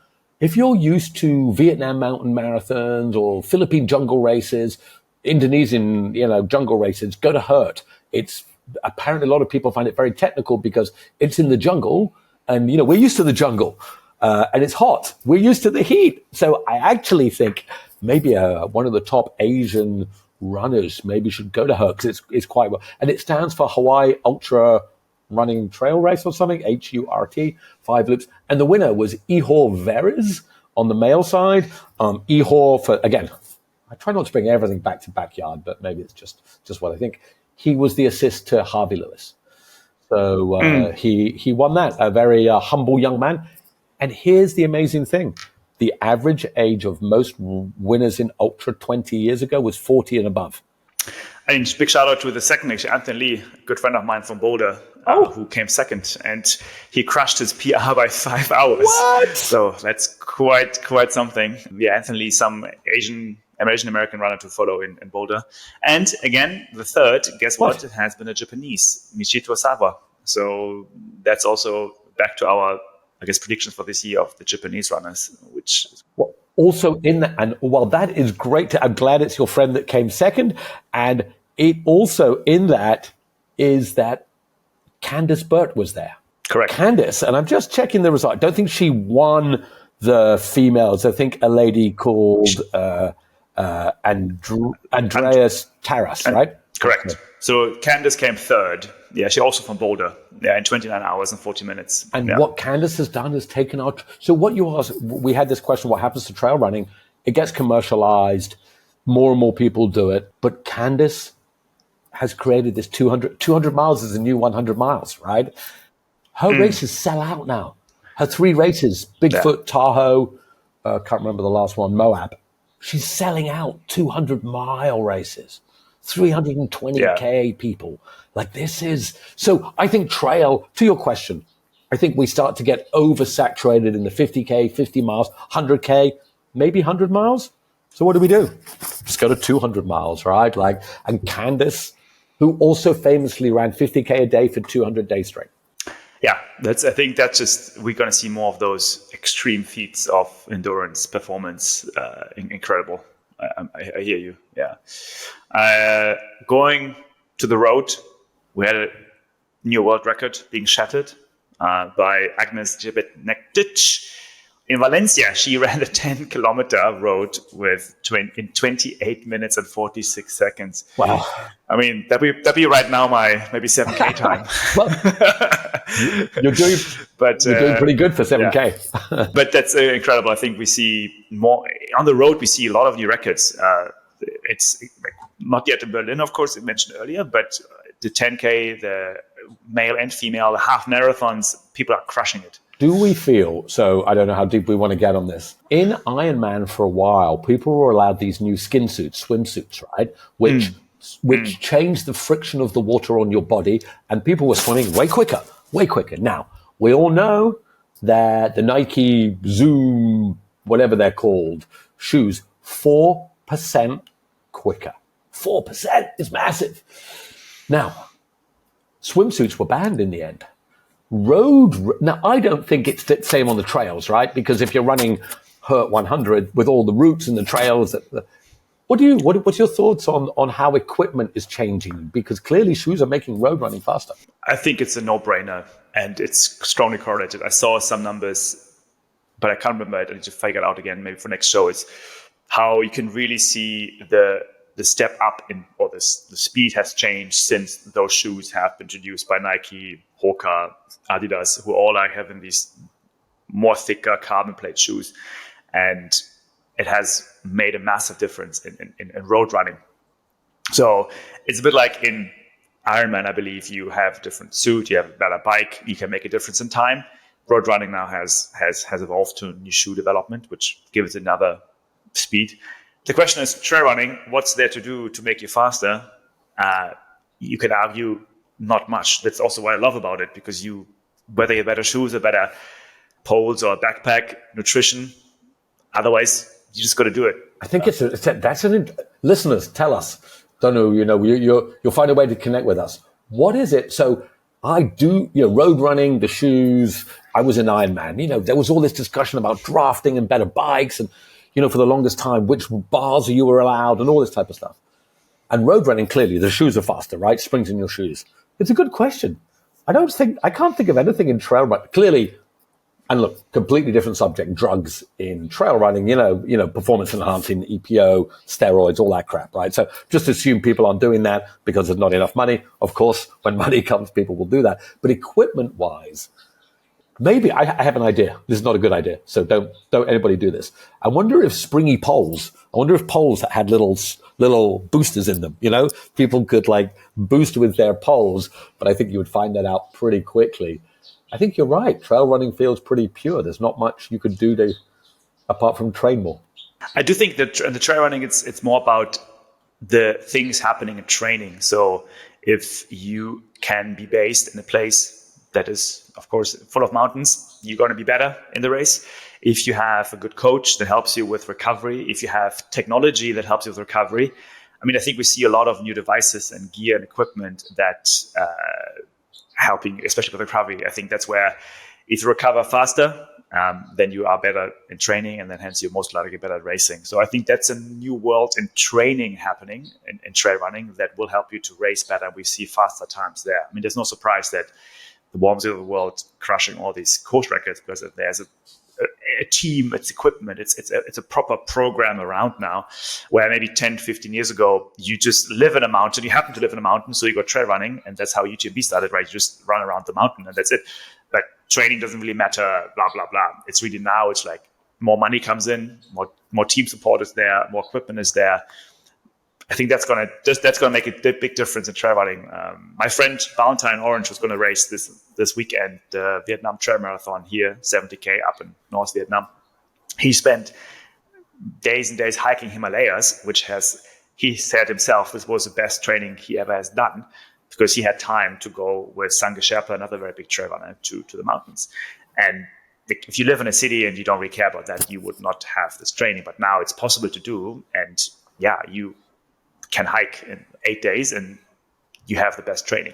if you're used to Vietnam mountain marathons or Philippine jungle races, Indonesian, jungle races, go to Hurt. It's apparently a lot of people find it very technical because it's in the jungle, and we're used to the jungle, and it's hot. We're used to the heat. So I actually think maybe one of the top Asian runners maybe should go to Hurt because it's quite well, and it stands for Hawaii Ultra Running Trail Race or something, HURT, 5 loops. And the winner was Ihor Veres on the male side. Ihor, again, I try not to bring everything back to backyard, but maybe it's just what I think. He was the assist to Harvey Lewis. So he won that, a very humble young man. And here's the amazing thing. The average age of most winners in Ultra 20 years ago was 40 and above. And big shout out to the second, actually, Anthony Lee, a good friend of mine from Boulder, who came second, and he crushed his PR by 5 hours. What? So that's quite something. Yeah, Anthony Lee, some Asian Asian American runner to follow in Boulder. And again, the third, guess what? It has been a Japanese, Michito Sawa. So that's also back to our, I guess, predictions for this year of the Japanese runners, which well, also in that, and while that is great, I'm glad it's your friend that came second. And it also in that is that Candice Burt was there. Correct. Candice, and I'm just checking the result. I don't think she won the females. I think a lady called Andreas Taras, right? Correct. So Candice came third. Yeah, she also from Boulder. Yeah, in 29 hours and 40 minutes. And what Candice has done is taken out. So what you asked, we had this question, what happens to trail running? It gets commercialized. More and more people do it. But Candice has created this 200 miles is the new 100 miles, right? Her races sell out now. Her 3 races, Bigfoot, Tahoe, can't remember the last one, Moab. She's selling out 200-mile races, 320K people. Like this is, so I think trail, to your question, I think we start to get oversaturated in the 50K, 50 miles, 100K, maybe 100 miles. So what do? Just go to 200 miles, right? Like, and Candice, who also famously ran 50K a day for 200 days straight. Yeah, I think that's just, we're going to see more of those extreme feats of endurance performance. Incredible. I hear you. Yeah. Going to the road, we had a new world record being shattered by Agnes Jebet-Nektic. In Valencia, she ran a 10-kilometer road in 28 minutes and 46 seconds. Wow. I mean, that'd be right now my maybe 7K time. Well, you're doing pretty good for 7K. Yeah. But that's incredible. I think we see more on the road. We see a lot of new records. It's not yet in Berlin, of course, I mentioned earlier, but the 10K, the male and female, the half marathons, people are crushing it. Do we feel, so I don't know how deep we want to get on this, in Ironman for a while, people were allowed these new skin suits, swimsuits, right? Which changed the friction of the water on your body, and people were swimming way quicker. Now, we all know that the Nike Zoom, whatever they're called, shoes, 4% quicker. 4% is massive. Now, swimsuits were banned in the end. Now, I don't think it's the same on the trails, right? Because if you're running Hurt 100 with all the routes and the trails, what's your thoughts on how equipment is changing? Because clearly shoes are making road running faster. I think it's a no-brainer, and it's strongly correlated. I saw some numbers, but I can't remember it. I need to figure it out again, maybe for next show. It's how you can really see the step up the speed has changed since those shoes have been introduced by Nike, Hoka, Adidas, who all are having these more thicker carbon plate shoes. And it has made a massive difference in road running. So it's a bit like in Ironman, I believe you have a different suit, you have a better bike, you can make a difference in time. Road running now has evolved to new shoe development, which gives it another speed. The question is, trail running, what's there to do to make you faster? You could argue not much. That's also what I love about it, because whether you have better shoes or better poles or backpack, nutrition, otherwise you just got to do it. I think listeners, tell us. Don't know, you'll find a way to connect with us. What is it? So I do, road running, the shoes. I was an Ironman. There was all this discussion about drafting and better bikes and, for the longest time, which bars you were allowed and all this type of stuff. And road running, clearly, the shoes are faster, right? Springs in your shoes. It's a good question. I can't think of anything in trail running. Clearly, and look, completely different subject, drugs in trail running, performance enhancing, EPO, steroids, all that crap, right? So just assume people aren't doing that because there's not enough money. Of course, when money comes, people will do that. But equipment-wise, maybe I have an idea. This is not a good idea, so don't anybody do this. I wonder if poles that had little boosters in them, people could boost with their poles, but I think you would find that out pretty quickly. I think you're right. Trail running feels pretty pure. There's not much you could do apart from train more. I do think that in the trail running, it's more about the things happening in training. So if you can be based in a place that is, of course, full of mountains, you're going to be better in the race. If you have a good coach that helps you with recovery, if you have technology that helps you with recovery, I mean, I think we see a lot of new devices and gear and equipment that helping, especially with recovery. I think that's where if you recover faster, then you are better in training, and then hence you're most likely better at racing. So I think that's a new world in training happening in trail running that will help you to race better. We see faster times there. I mean, there's no surprise that the warms of the world crushing all these course records because there's a team, it's equipment, it's a proper program around now, where maybe 10, 15 years ago, you just live in a mountain, you happen to live in a mountain, so you go trail running, and that's how UTMB started, right? You just run around the mountain and that's it. But training doesn't really matter, blah, blah, blah. It's really now, it's like more money comes in, more team support is there, more equipment is there. I think that's gonna make a big difference in trail running. My friend Valentine Orange was going to race this weekend, the Vietnam Trail Marathon here, 70K up in North Vietnam. He spent days and days hiking Himalayas, he said himself, this was the best training he ever has done, because he had time to go with Sange Sherpa, another very big trail runner, to the mountains. And if you live in a city and you don't really care about that, you would not have this training. But now it's possible to do, and you can hike in 8 days and you have the best training.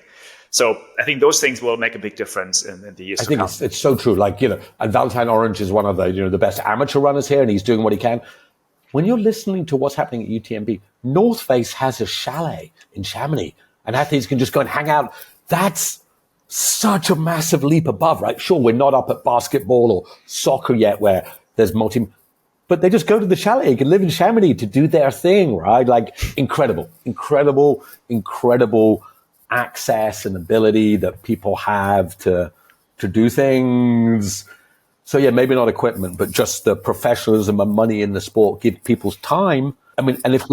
So I think those things will make a big difference in the years to come. I think it's so true. Like, and Valentine Orange is one of the best amateur runners here, and he's doing what he can. When you're listening to what's happening at UTMB, North Face has a chalet in Chamonix, and athletes can just go and hang out. That's such a massive leap above, right? Sure, we're not up at basketball or soccer yet where there's but they just go to the chalet. You can live in Chamonix to do their thing, right? Like incredible access and ability that people have to do things. So yeah, maybe not equipment, but just the professionalism and money in the sport give people's time. I mean, and if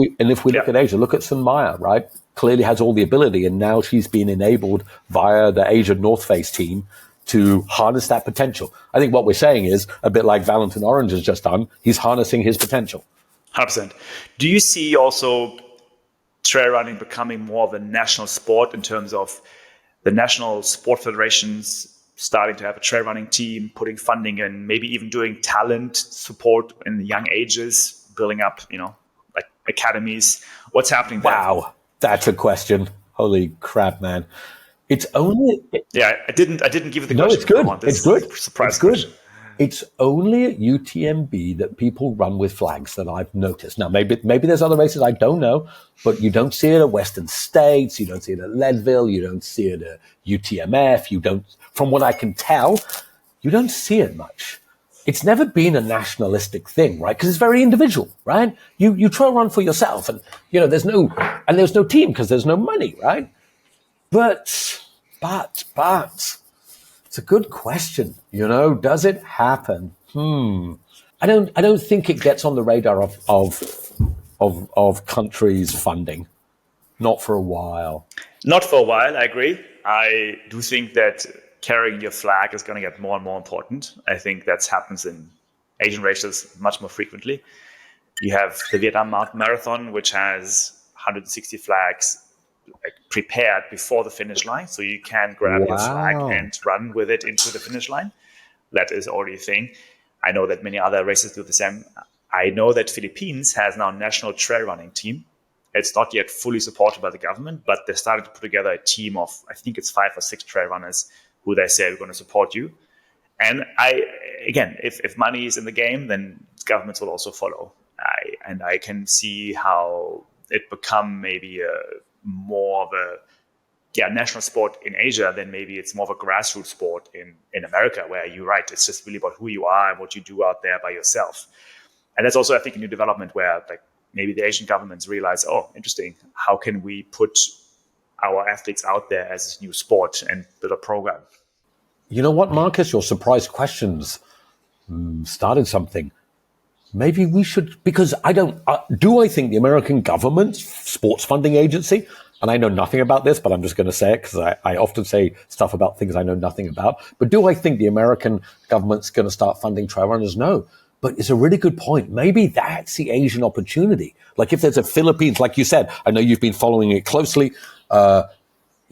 we look at Asia, look at St. Maya, right? Clearly has all the ability, and now she's been enabled via the Asia North Face team to harness that potential. I think what we're saying is a bit like Valentine Orange has just done. He's harnessing his potential. 100%. Do you see also trail running becoming more of a national sport in terms of the national sport federations starting to have a trail running team, putting funding in, maybe even doing talent support in the young ages, building up, like academies? What's happening there? Wow, that's a question. Holy crap, man. It's only... I didn't give it the question. No, it's good. It's good. Surprise it's good. Question. It's only at UTMB that people run with flags that I've noticed. Now, maybe there's other races I don't know, but you don't see it at Western States. You don't see it at Leadville. You don't see it at UTMF. From what I can tell, you don't see it much. It's never been a nationalistic thing, right? Because it's very individual, right? You trail run for yourself, and there's no team because there's no money, right? But it's a good question. Does it happen? I don't think it gets on the radar of countries' funding. Not for a while. Not for a while, I agree. I do think that carrying your flag is going to get more and more important. I think that happens in Asian races much more frequently. You have the Vietnam Mountain Marathon, which has 160 flags prepared before the finish line, so you can grab your flag and run with it into the finish line. That is already a thing. I know that many other races do the same. I know that Philippines has now a national trail running team. It's not yet fully supported by the government, but they started to put together a team of, I think it's 5 or 6 trail runners who they say, we're going to support you. And if money is in the game, then governments will also follow. I can see how it become maybe more of a national sport in Asia than maybe it's more of a grassroots sport in America, where you're right, it's just really about who you are and what you do out there by yourself. And that's also, I think, a new development where maybe the Asian governments realize, oh, interesting, how can we put our athletes out there as a new sport and build a program? You know what, Marcus? Your surprise questions started something. Maybe we should, because I think the American government's sports funding agency, and I know nothing about this, but I'm just going to say it because I often say stuff about things I know nothing about. But do I think the American government's going to start funding trail runners? No. But it's a really good point. Maybe that's the Asian opportunity. Like if there's a Philippines, like you said, I know you've been following it closely.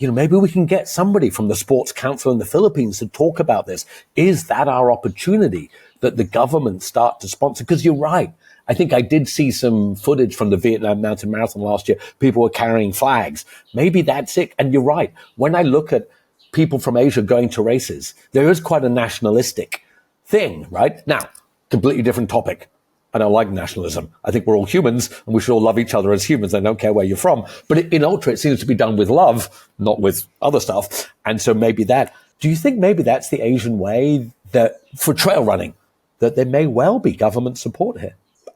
maybe we can get somebody from the Sports Council in the Philippines to talk about this. Is that our opportunity, that the government start to sponsor? Because you're right. I think I did see some footage from the Vietnam Mountain Marathon last year. People were carrying flags. Maybe that's it. And you're right. When I look at people from Asia going to races, there is quite a nationalistic thing, right? Now, completely different topic. I don't like nationalism. I think we're all humans and we should all love each other as humans. I don't care where you're from. But in ultra, it seems to be done with love, not with other stuff. And so maybe that. Do you think maybe that's the Asian way that for trail running, that there may well be government support here?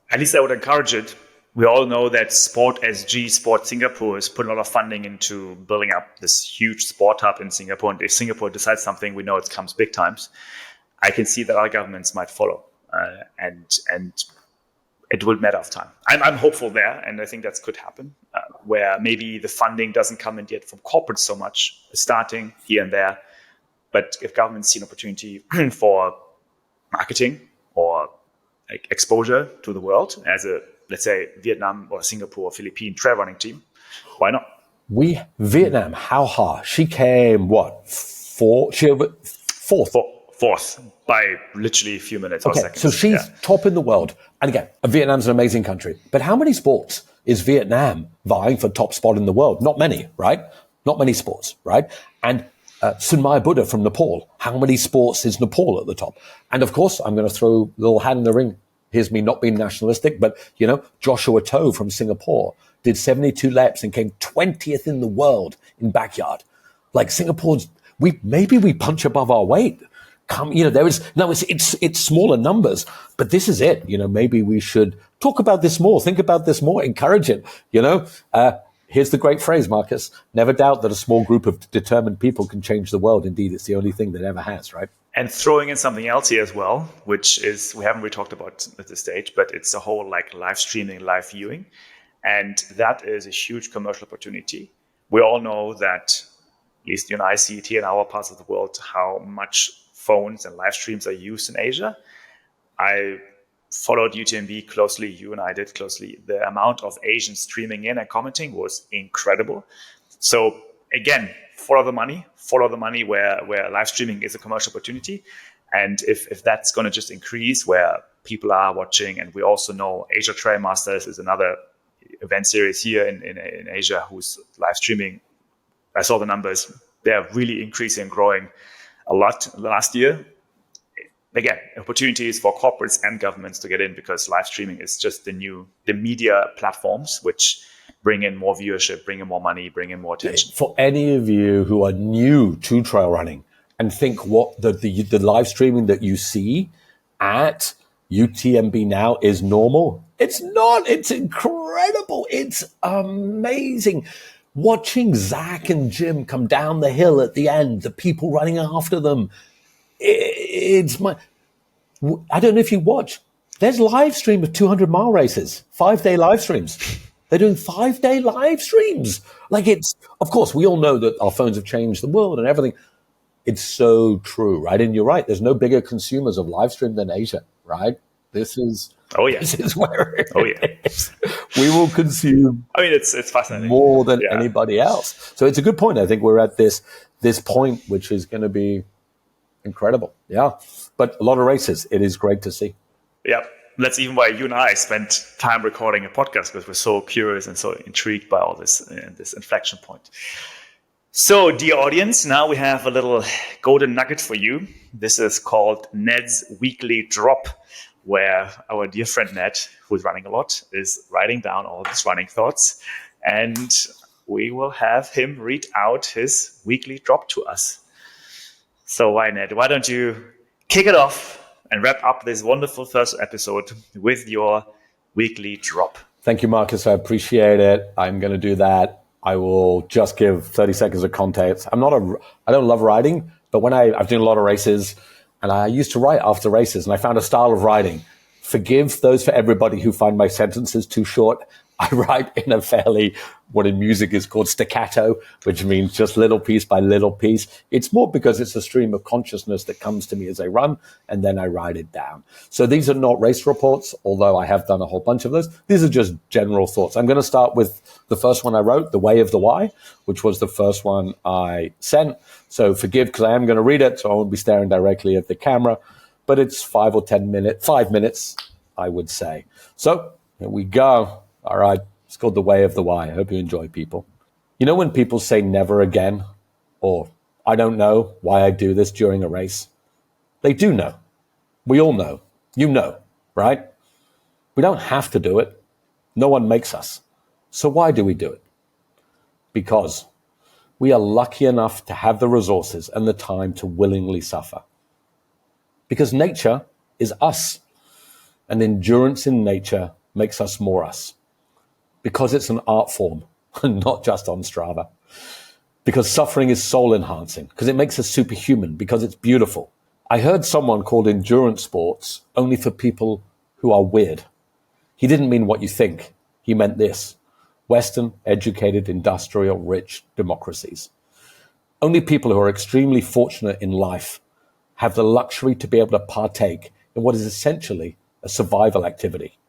At least I would encourage it. We all know that Sport SG, Sport Singapore, has put a lot of funding into building up this huge sport hub in Singapore. And if Singapore decides something, we know it comes big times. I can see that other governments might follow. And it will matter of time. I'm hopeful there, and I think that could happen, where maybe the funding doesn't come in yet from corporates so much, starting here and there. But if governments see an opportunity for marketing or like exposure to the world as a, let's say, Vietnam or Singapore or Philippine trail running team, why not? Vietnam, how hard? She came, fourth? Fourth by literally a few minutes or seconds. So she's top in the world. And again, Vietnam's an amazing country. But how many sports is Vietnam vying for top spot in the world? Not many, right? Not many sports, right? And Sunmaya Buddha from Nepal. How many sports is Nepal at the top? And of course, I'm going to throw a little hat in the ring. Here's me not being nationalistic, but, Joshua Toe from Singapore did 72 laps and came 20th in the world in backyard. Like Singapore's, we punch above our weight. It's smaller numbers, but this is it. Maybe we should talk about this more, think about this more, encourage it. Here's the great phrase, Marcus: never doubt that a small group of determined people can change the world. Indeed, it's the only thing that ever has, right? And throwing in something else here as well, which is, we haven't really talked about at this stage, but it's a whole live streaming, live viewing. And that is a huge commercial opportunity. We all know that, at least you and I see it here in our parts of the world, how much phones and live streams are used in Asia. I followed UTMB closely. You and I did closely. The amount of Asians streaming in and commenting was incredible. So again, follow the money where live streaming is a commercial opportunity. And if that's going to just increase where people are watching, and we also know Asia Trail Masters is another event series here in Asia who's live streaming. I saw the numbers. They're really increasing and growing a lot last year. Again, opportunities for corporates and governments to get in, because live streaming is just the media platforms which bring in more viewership, bring in more money, bring in more attention. For any of you who are new to trail running and think what the live streaming that you see at UTMB now is normal, it's not. It's incredible. It's amazing. Watching Zach and Jim come down the hill at the end, the people running after them. I don't know if you watch. There's live stream of 200-mile races, 5-day live streams. They're doing 5-day live streams. Of course, we all know that our phones have changed the world and everything. It's so true, right? And you're right. There's no bigger consumers of live stream than Asia, right? This is where it is. We will consume. It's fascinating. More than anybody else. So it's a good point. I think we're at this point, which is going to be incredible. Yeah. But a lot of races. It is great to see. Yeah. That's even why you and I spent time recording a podcast, because we're so curious and so intrigued by all this inflection point. So, dear audience, now we have a little golden nugget for you. This is called Ned's Weekly Drop, where our dear friend Ned, who's running a lot, is writing down all his running thoughts. And we will have him read out his weekly drop to us. So why, Ned, why don't you kick it off and wrap up this wonderful first episode with your weekly drop? Thank you, Marcus. I appreciate it. I'm going to do that. I will just give 30 seconds of context. I don't love writing, but when I've done a lot of races, and I used to write after races, and I found a style of writing. Forgive those for everybody who find my sentences too short. I write in a fairly, what in music is called staccato, which means just little piece by little piece. It's more because it's a stream of consciousness that comes to me as I run, and then I write it down. So these are not race reports, although I have done a whole bunch of those. These are just general thoughts. I'm going to start with the first one I wrote, The Way of the Why, which was the first one I sent. So forgive, because I am going to read it, so I won't be staring directly at the camera, but it's 5 minutes, I would say. So here we go. All right, it's called The Way of the Why. I hope you enjoy, people. You know when people say never again, or I don't know why I do this during a race? They do know. We all know. You know, right? We don't have to do it. No one makes us. So why do we do it? Because we are lucky enough to have the resources and the time to willingly suffer. Because nature is us, and endurance in nature makes us more us. Because it's an art form, and not just on Strava. Because suffering is soul enhancing, because it makes us superhuman, because it's beautiful. I heard someone called endurance sports only for people who are weird. He didn't mean what you think. He meant this: Western, educated, industrial, rich democracies. Only people who are extremely fortunate in life have the luxury to be able to partake in what is essentially a survival activity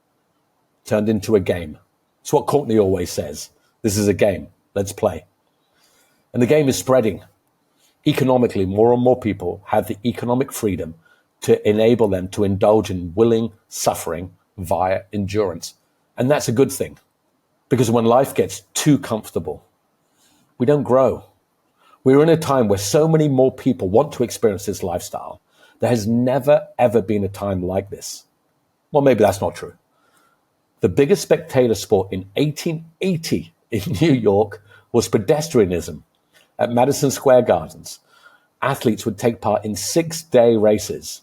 turned into a game. It's what Courtney always says. This is a game. Let's play. And the game is spreading. Economically, more and more people have the economic freedom to enable them to indulge in willing suffering via endurance. And that's a good thing. Because when life gets too comfortable, we don't grow. We're in a time where so many more people want to experience this lifestyle. There has never, ever been a time like this. Well, maybe that's not true. The biggest spectator sport in 1880 in New York was pedestrianism. At Madison Square Gardens, athletes would take part in 6-day races,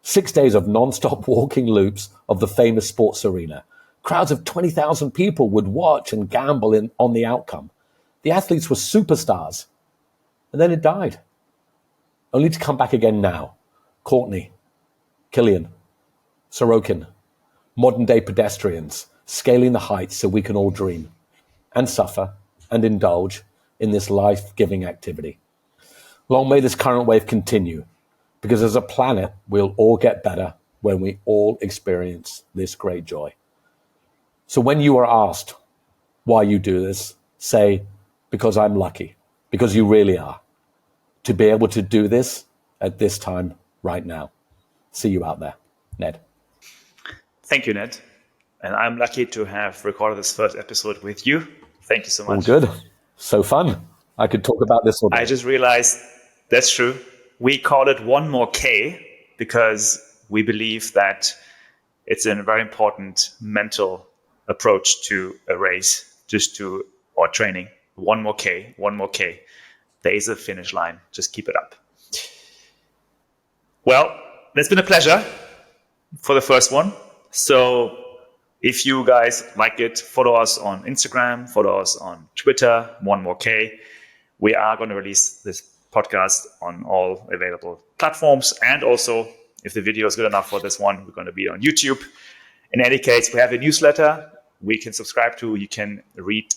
6 days of non-stop walking loops of the famous sports arena. Crowds of 20,000 people would watch and gamble on the outcome. The athletes were superstars. And then it died, only to come back again now. Courtney, Killian, Sorokin, modern-day pedestrians scaling the heights so we can all dream and suffer and indulge in this life-giving activity. Long may this current wave continue, because as a planet, we'll all get better when we all experience this great joy. So when you are asked why you do this, say, because I'm lucky, because you really are, to be able to do this at this time right now. See you out there. Ned. Thank you, Ned. And I'm lucky to have recorded this first episode with you. Thank you so much. All good. So fun. I could talk about this all day. I just realized that's true. We call it One More K because we believe that it's a very important mental approach to a race, or training. One more K. There is a finish line. Just keep it up. Well, it's been a pleasure for the first one. So if you guys like it, follow us on Instagram, follow us on Twitter, One More K. We are going to release this podcast on all available platforms. And also, if the video is good enough for this one, we're going to be on YouTube. In any case, we have a newsletter we can subscribe to. You can read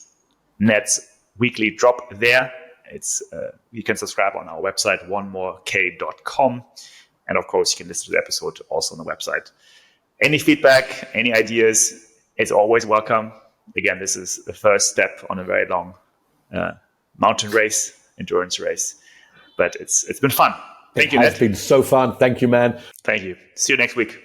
Ned's weekly drop there. You can subscribe on our website, onemorek.com. And of course, you can listen to the episode also on the website. Any feedback, any ideas, it's always welcome. Again, this is the first step on a very long mountain race, endurance race. But it's been fun. Thank you, Ned. It's been so fun. Thank you, man. Thank you. See you next week.